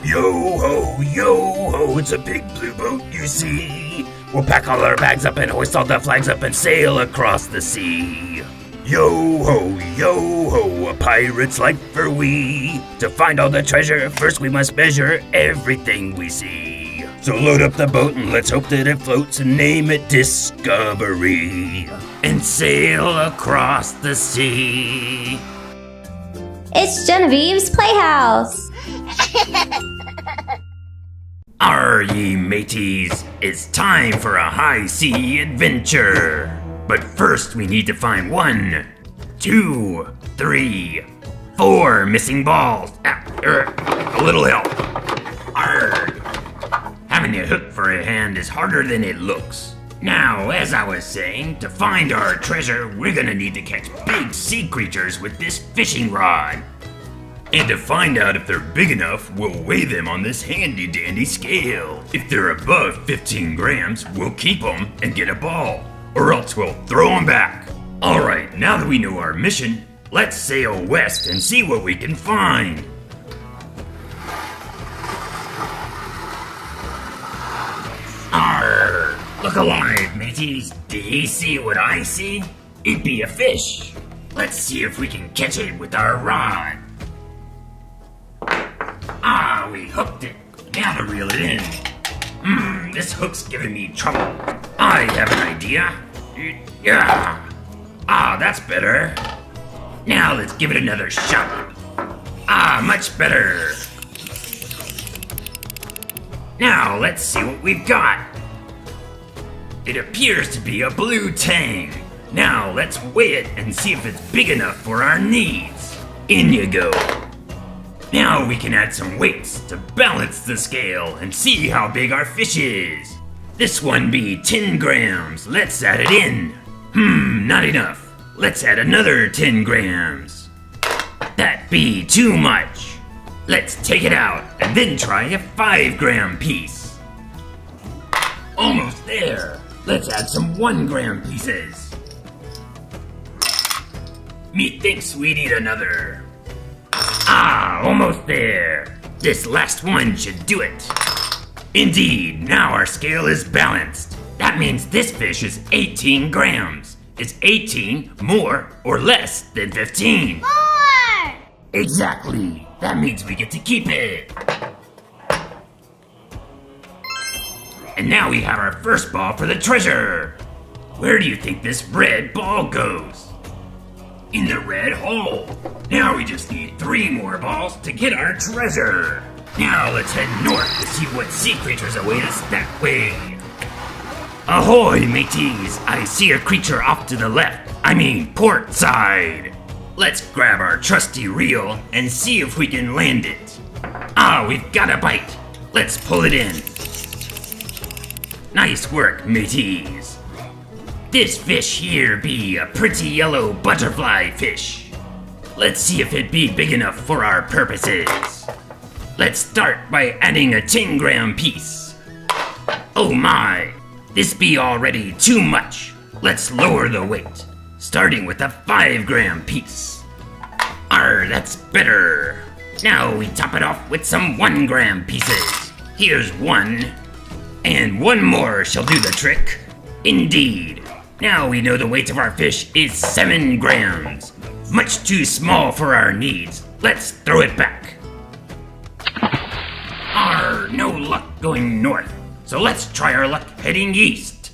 Yo ho, it's a big blue boat, you see. We'll pack all our bags up and hoist all the flags up and sail across the sea. Yo ho, a pirate's life are we. To find all the treasure, first we must measure everything we see. So load up the boat and let's hope that it floats and name it Discovery. And sail across the sea. It's Genevieve's Playhouse. Arr ye mateys, it's time for a high sea adventure. But first we need to find 1, 2, 3, 4 missing balls. A little help. Arr. Having a hook for a hand is harder than it looks. Now, as I was saying, to find our treasure, we're gonna need to catch big sea creatures with this fishing rod. And to find out if they're big enough, we'll weigh them on this handy dandy scale. If they're above 15 grams, we'll keep them and get a ball, or else we'll throw them back. Alright, now that we know our mission, let's sail west and see what we can find. Arr! Look alive, mateys. Do ye see what I see? It be a fish. Let's see if we can catch it with our rod. Ah, we hooked it. Now to reel it in. This hook's giving me trouble. I have an idea. Yeah. Ah, that's better. Now let's give it another shot. Ah, much better. Now let's see what we've got. It appears to be a blue tang. Now let's weigh it and see if it's big enough for our needs. In you go. Now we can add some weights to balance the scale and see how big our fish is. This one be 10 grams. Let's add it in. Not enough. Let's add another 10 grams. That be too much. Let's take it out and then try a 5-gram piece. Almost there. Let's add some 1-gram pieces. Methinks we need another. Ah, almost there. This last one should do it. Indeed, now our scale is balanced. That means this fish is 18 grams. Is 18 more or less than 15? More! Exactly. That means we get to keep it. And now we have our first ball for the treasure. Where do you think this red ball goes? In the red hole. Now we just need 3 more balls to get our treasure. Now let's head north to see what sea creatures await us that way. Ahoy, mateys! I see a creature off to the left. I mean, port side. Let's grab our trusty reel and see if we can land it. Ah, we've got a bite. Let's pull it in. Nice work, mateys. This fish here be a pretty yellow butterfly fish. Let's see if it be big enough for our purposes. Let's start by adding a 10-gram piece. Oh my, this be already too much. Let's lower the weight, starting with a 5-gram piece. Arr, that's better. Now we top it off with some 1-gram pieces. Here's 1, and 1 more shall do the trick. Indeed. Now we know the weight of our fish is 7 grams. Much too small for our needs. Let's throw it back. Arr, no luck going north. So let's try our luck heading east.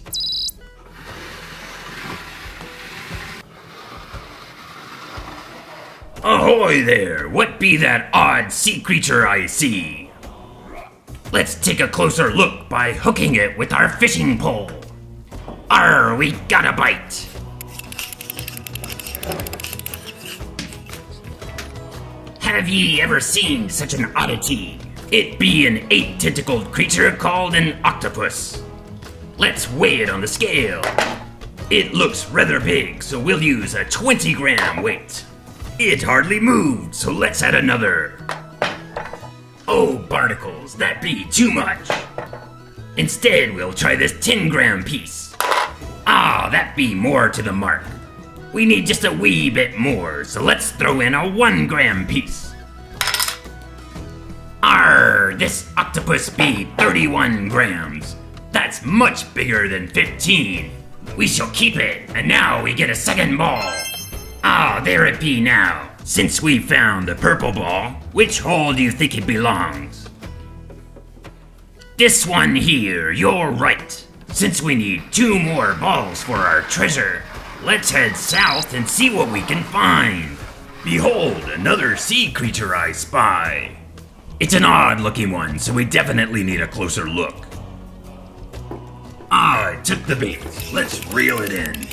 Ahoy there! What be that odd sea creature I see? Let's take a closer look by hooking it with our fishing pole. Arr, we got a bite. Have ye ever seen such an oddity? It be an 8-tentacled creature called an octopus. Let's weigh it on the scale. It looks rather big, so we'll use a 20-gram weight. It hardly moved, so let's add another. Oh, barnacles, that be too much. Instead, we'll try this 10-gram piece. Ah, that be more to the mark. We need just a wee bit more, so let's throw in a 1-gram piece. Arr, this octopus be 31 grams. That's much bigger than 15. We shall keep it, and now we get a second ball. Ah, there it be now. Since we found the purple ball, which hole do you think it belongs? This one here, you're right. Since we need 2 more balls for our treasure, let's head south and see what we can find. Behold, another sea creature I spy. It's an odd-looking one, so we definitely need a closer look. Ah, I took the bait. Let's reel it in.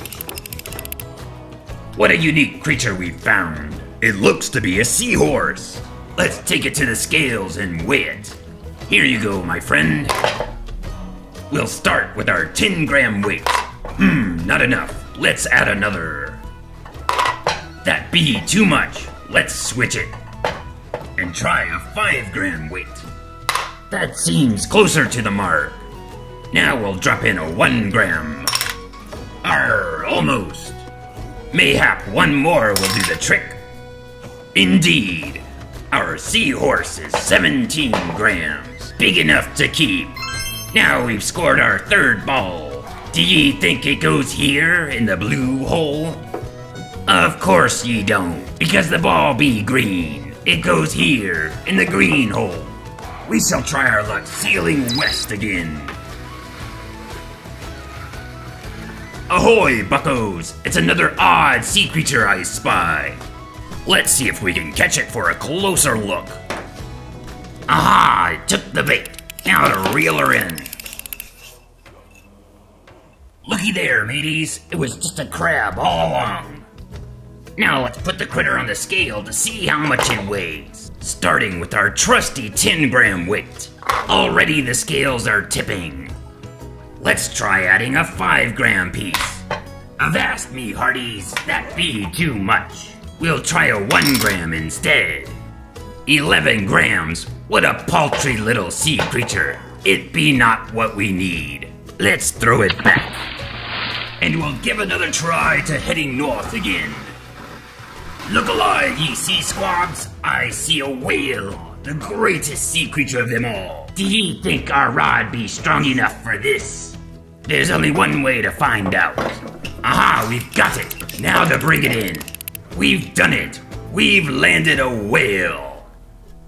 What a unique creature we found. It looks to be a seahorse. Let's take it to the scales and weigh it. Here you go, my friend. We'll start with our 10-gram weight. Not enough. Let's add another. That be too much. Let's switch it. And try a 5-gram weight. That seems closer to the mark. Now we'll drop in a 1 gram. Almost. Mayhap 1 more will do the trick. Indeed. Our seahorse is 17 grams. Big enough to keep. Now we've scored our 3rd ball. Do ye think it goes here in the blue hole? Of course ye don't, because the ball be green. It goes here in the green hole. We shall try our luck sailing west again. Ahoy, buckos! It's another odd sea creature I spy. Let's see if we can catch it for a closer look. Aha! I took the bait. Now to reel her in. Looky there, mateys. It was just a crab all along. Now let's put the critter on the scale to see how much it weighs. Starting with our trusty 10-gram weight. Already the scales are tipping. Let's try adding a 5-gram piece. Avast me, hearties, that be too much. We'll try a 1 gram instead. 11 grams, what a paltry little sea creature. It be not what we need. Let's throw it back. And we'll give another try to heading north again. Look alive, ye sea squabs. I see a whale, the greatest sea creature of them all. Do ye think our rod be strong enough for this? There's only one way to find out. Aha, we've got it. Now to bring it in. We've done it. We've landed a whale.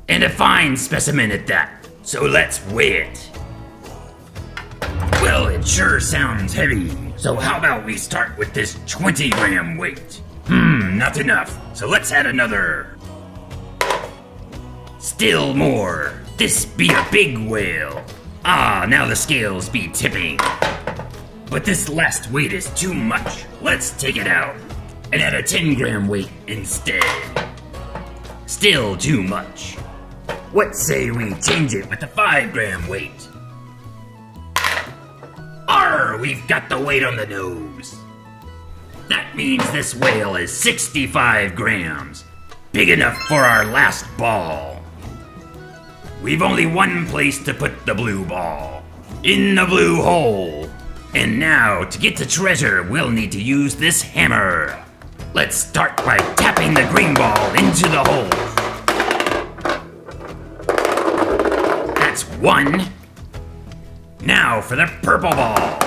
And a fine specimen at that. So let's weigh it. Well, it sure sounds heavy. So how about we start with this 20-gram weight? Not enough. So let's add another. Still more. This be a big whale. Ah, now the scales be tipping. But this last weight is too much. Let's take it out and add a 10-gram weight instead. Still too much. What say we change it with a 5-gram weight? We've got the weight on the nose. That means this whale is 65 grams. Big enough for our last ball. We've only one place to put the blue ball. In the blue hole. And now, to get the treasure, we'll need to use this hammer. Let's start by tapping the green ball into the hole. That's 1. Now for the purple ball.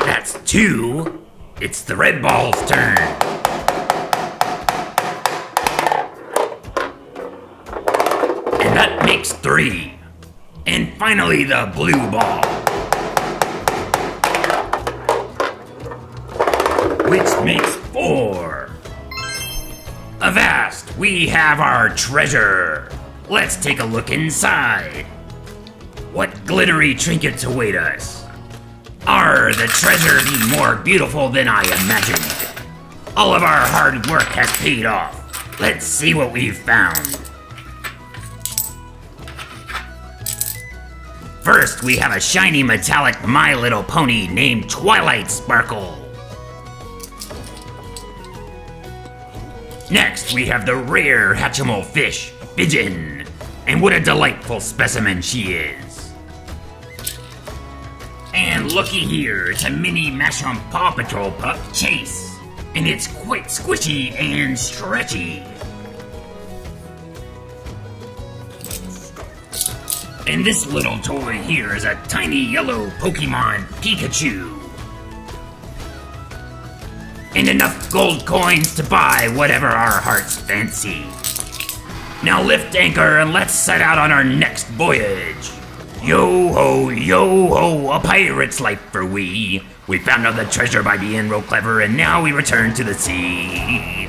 That's 2. It's the red ball's turn. And that makes 3. And finally the blue ball. Which makes 4. Avast, we have our treasure. Let's take a look inside. What glittery trinkets await us? The treasure be more beautiful than I imagined. All of our hard work has paid off. Let's see what we've found. First, we have a shiny metallic My Little Pony named Twilight Sparkle. Next, we have the rare Hatchimal fish, Pigeon. And what a delightful specimen she is. And looky here, it's a mini Mash-on Paw Patrol pup, Chase. And it's quite squishy and stretchy. And this little toy here is a tiny yellow Pokemon Pikachu. And enough gold coins to buy whatever our hearts fancy. Now lift anchor and let's set out on our next voyage. Yo ho, a pirate's life for we. We found all the treasure by being real clever and now we return to the sea.